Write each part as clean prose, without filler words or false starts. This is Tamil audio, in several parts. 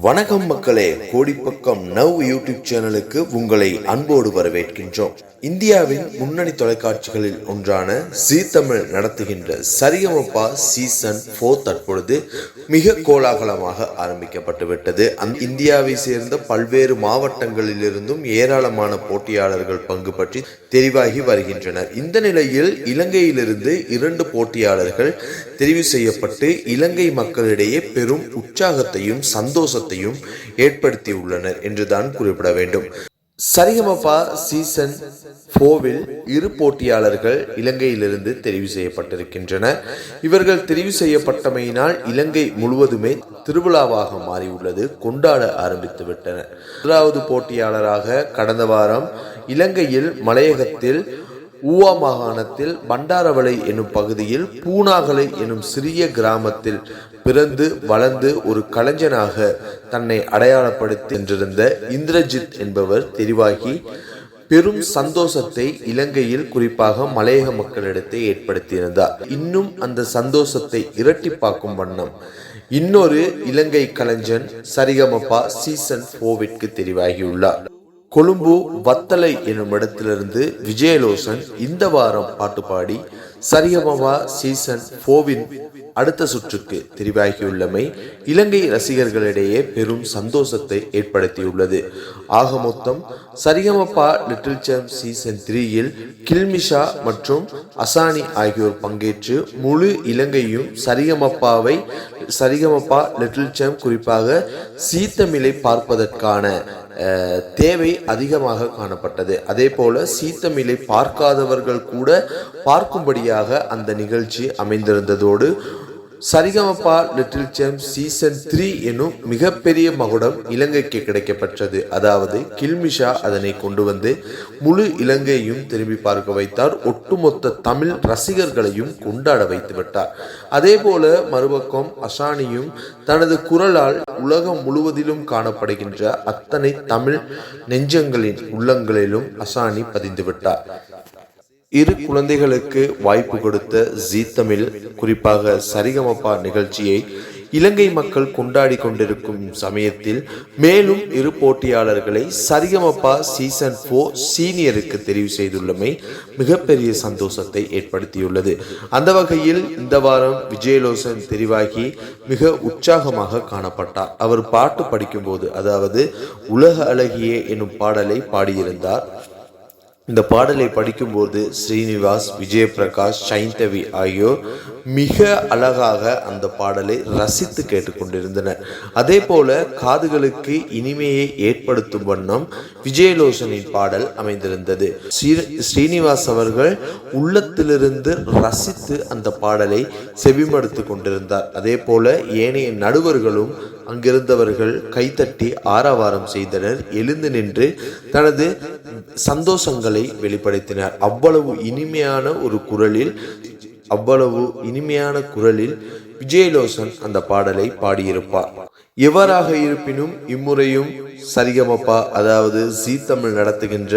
வணக்கம் மக்களே, கோடிப்பக்கம் நவ் யூடியூப் சேனலுக்கு உங்களை அன்போடு வரவேற்கின்றோம். இந்தியாவின் முன்னணி தொலைக்காட்சிகளில் ஒன்றான ஜீ தமிழ் நடத்துகின்ற சரிகமபா சீசன் 4 தற்பொழுது மிக கோலாகலமாக ஆரம்பிக்கப்பட்டு விட்டது. இந்தியாவை சேர்ந்த பல்வேறு மாவட்டங்களிலிருந்தும் ஏராளமான போட்டியாளர்கள் பங்கு பற்றி தெரிவாகி வருகின்றனர். இந்த நிலையில் இலங்கையிலிருந்து 2 போட்டியாளர்கள் தெரிவு செய்யப்பட்டு இலங்கை மக்களிடையே பெரும் உற்சாகத்தையும் சந்தோஷத்தையும் ஏற்படுத்தியுள்ளனர் என்றுதான் குறிப்பிட வேண்டும். சரிகமபா சீசன் 4ல் 2 போட்டியாளர்கள் இலங்கையிலிருந்து தெரிவு செய்யப்பட்டிருக்கின்றனர். இவர்கள் தெரிவு செய்யப்பட்டமையினால் இலங்கை முழுவதுமே திருவிழாவாக மாறியுள்ளது, கொண்டாட ஆரம்பித்து விட்டனர். முதலாவது போட்டியாளராக கடந்த வாரம் இலங்கையில் மலையகத்தில் ஊவா மாகாணத்தில் பண்டாரவளை எனும் பகுதியில் பூனாகலை எனும் சிறிய கிராமத்தில் பிறந்து வளர்ந்து ஒரு கலைஞனாக தன்னை அடையாளப்படுத்தி சென்றிருந்த இந்திரஜித் என்பவர் தெரிவாகி பெரும் சந்தோஷத்தை இலங்கையில் குறிப்பாக மலையக மக்களிடத்தை ஏற்படுத்தியிருந்தார். இன்னும் அந்த சந்தோஷத்தை இரட்டிப்பாக்கும் வண்ணம் இன்னொரு இலங்கை கலைஞன் சரிகமபா சீசன் 4ற்கு தெரிவாகியுள்ளார். கொழும்பு வத்தலை எனும் இடத்திலிருந்து விஜயலோசன் இந்த வாரம் பாட்டு பாடி சரிகமபா சீசன் 4வின் அடுத்த சுற்றுக்கு தெரிவாகியுள்ளமை இலங்கை ரசிகர்களிடையே பெரும் சந்தோஷத்தை ஏற்படுத்தியுள்ளது. ஆக மொத்தம் சரிகமபா லிட்டில் சாம்ப் சீசன் 3ல் கில்மிஷா மற்றும் அசானி ஆகியோர் பங்கேற்று முழு இலங்கையும் சரிகமபா லிட்டில் சாம்ப் குறிப்பாக ஜீ தமிழை பார்ப்பதற்கான தேவை அதிகமாக காணப்பட்டது. அதே போல ஜீ தமிழை பார்க்காதவர்கள் கூட பார்க்கும்படியாக அந்த நிகழ்ச்சி அமைந்திருந்ததோடு சரிகமபா லிட்டில் சாம்ப் சீசன் 3 எனும் மிகப்பெரிய மகுடம் இலங்கைக்கு கிடைக்கப்பெற்றது. அதாவது கில்மிஷா அதனை கொண்டு வந்து முழு இலங்கையும் திரும்பி பார்க்க வைத்தார். ஒட்டுமொத்த தமிழ் ரசிகர்களையும் கொண்டாட வைத்து விட்டார். அதே போல மறுபக்கம் அசானியும் தனது குரலால் உலகம் முழுவதிலும் காணப்படுகின்ற அத்தனை தமிழ் நெஞ்சங்களின் உள்ளங்களிலும் அசானி பதிந்து விட்டார். 2 குழந்தைகளுக்கு வாய்ப்பு கொடுத்த ஜீ தமிழ் குறிப்பாக சரிகமபா நிகழ்ச்சியை இலங்கை மக்கள் கொண்டாடி கொண்டிருக்கும் சமயத்தில் மேலும் 2 போட்டியாளர்களை சரிகமபா சீசன் 4 சீனியருக்கு தெரிவு செய்துள்ளமை மிகப்பெரிய சந்தோஷத்தை ஏற்படுத்தியுள்ளது. அந்த வகையில் இந்த வாரம் விஜயலோசன் தெரிவாகி மிக உற்சாகமாக காணப்பட்டார். அவர் பாட்டு படிக்கும்போது, அதாவது உலக அழகியே எனும் பாடலை பாடியிருந்தார். இந்த பாடலை படிக்கும்போது ஸ்ரீனிவாஸ், விஜயபிரகாஷ், சைந்தவி ஆகியோர் மிக அழகாக அந்த பாடலை ரசித்து கேட்டுக்கொண்டிருந்தனர். அதே போல காதுகளுக்கு இனிமையை ஏற்படுத்தும் வண்ணம் விஜயலோசனின் பாடல் அமைந்திருந்தது. ஸ்ரீனிவாஸ் அவர்கள் உள்ளத்திலிருந்து ரசித்து அந்த பாடலை செவிமடுத்து கொண்டிருந்தார். அதே போல ஏனைய நடுவர்களும் அங்கிருந்தவர்கள் கைத்தட்டி ஆரவாரம் செய்தனர். எழுந்து நின்று தனது சந்தோஷங்களை வெளிப்படுத்தினார். அவ்வளவு இனிமையான குரலில் விஜயலோசன் அந்த பாடலை பாடியிருப்பார். எவராக இருப்பினும் இம்முறையும் சரிகமபா, அதாவது ஜீ தமிழ் நடத்துகின்ற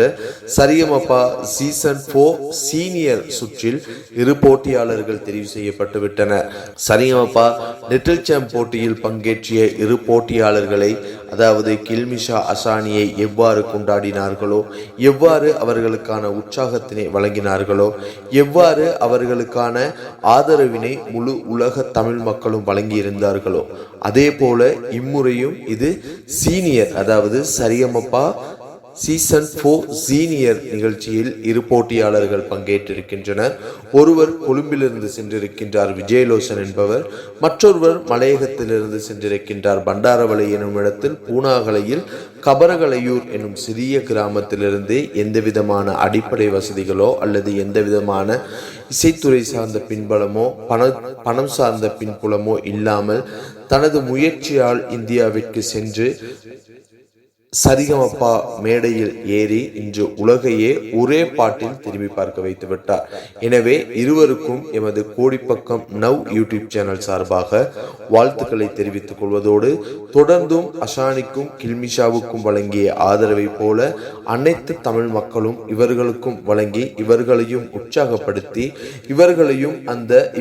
சரிகமபா சீசன் 4 சீனியர் சுற்றில் 2 போட்டியாளர்கள் தெரிவு செய்யப்பட்டு விட்டனர். சரிகமபா லிட்டில் சாம்ப் போட்டியில் பங்கேற்றிய 2 போட்டியாளர்களை, அதாவது கில்மிஷா, அசானியை எவ்வாறு கொண்டாடினார்களோ, எவ்வாறு அவர்களுக்கான உற்சாகத்தினை வழங்கினார்களோ, எவ்வாறு அவர்களுக்கான ஆதரவினை முழு உலக தமிழ் மக்களும் வழங்கியிருந்தார்களோ, அதே போல இம்முறையும் இது சீனியர், அதாவது சரிகமபா சீசன் 4 சீனியர் நிகழ்ச்சியில் 2 போட்டியாளர்கள் பங்கேற்றிருக்கின்றனர். ஒருவர் கொழும்பிலிருந்து சென்றிருக்கின்றார் விஜயலோசன் என்பவர், மற்றொருவர் மலையகத்திலிருந்து சென்றிருக்கின்றார் பண்டாரவளை எனும் இடத்தில் பூனாகலையில் கபரகலையூர் எனும் சிறிய கிராமத்திலிருந்து எந்தவிதமான அடிப்படை வசதிகளோ அல்லது எந்தவிதமான இசைத்துறை சார்ந்த பின்பலமோ பணம் சார்ந்த பின்புலமோ இல்லாமல் தனது முயற்சியால் இந்தியாவிற்கு சென்று சரிகமப்பா மேடையில் ஏறி இன்று உலகையே ஒரே பாட்டில் திரும்பி பார்க்க வைத்து விட்டார். எனவே இருவருக்கும் எமது கோடிப்பக்கம் நவ் யூடியூப் சேனல் சார்பாக வாழ்த்துக்களை தெரிவித்துக் கொள்வதோடு, தொடர்ந்தும் அஷானிக்கும் கில்மிஷாவுக்கும் வழங்கிய ஆதரவை போல அனைத்து தமிழ் மக்களும் இவர்களுக்கும் வழங்கி இவர்களையும் உற்சாகப்படுத்தி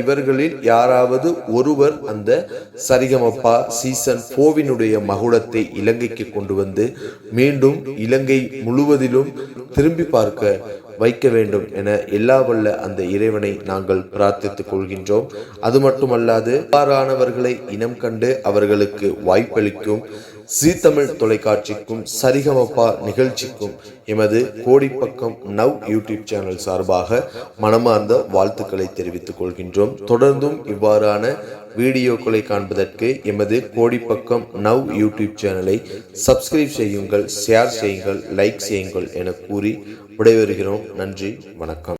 இவர்களில் யாராவது ஒருவர் அந்த சரிகமப்பா சீசன் 4 மகுடத்தை இலங்கைக்கு கொண்டு வந்து மீண்டும் இலங்கை முழுவதிலும் திரும்பி பார்க்க வைக்க வேண்டும் என எல்லா வல்ல அந்த இறைவனை நாங்கள் பிரார்த்தித்துக் கொள்கின்றோம். அது மட்டுமல்லாது அவ்வாறானவர்களை இனம் கண்டு அவர்களுக்கு வாய்ப்பளிக்கும் ஜீ தமிழ் தொலைக்காட்சிக்கும் சரிகமப்பா நிகழ்ச்சிக்கும் எமது கோடிப்பக்கம் நவ் யூடியூப் சேனல் சார்பாக மனமார்ந்த வாழ்த்துக்களை தெரிவித்துக் கொள்கின்றோம். தொடர்ந்தும் இவ்வாறான வீடியோக்களை காண்பதற்கு எமது கோடிப்பக்கம் நவ் யூடியூப் சேனலை சப்ஸ்கிரைப் செய்யுங்கள், ஷேர் செய்யுங்கள், லைக் செய்யுங்கள் என கூறி விடைபெறுகிறோம். நன்றி, வணக்கம்.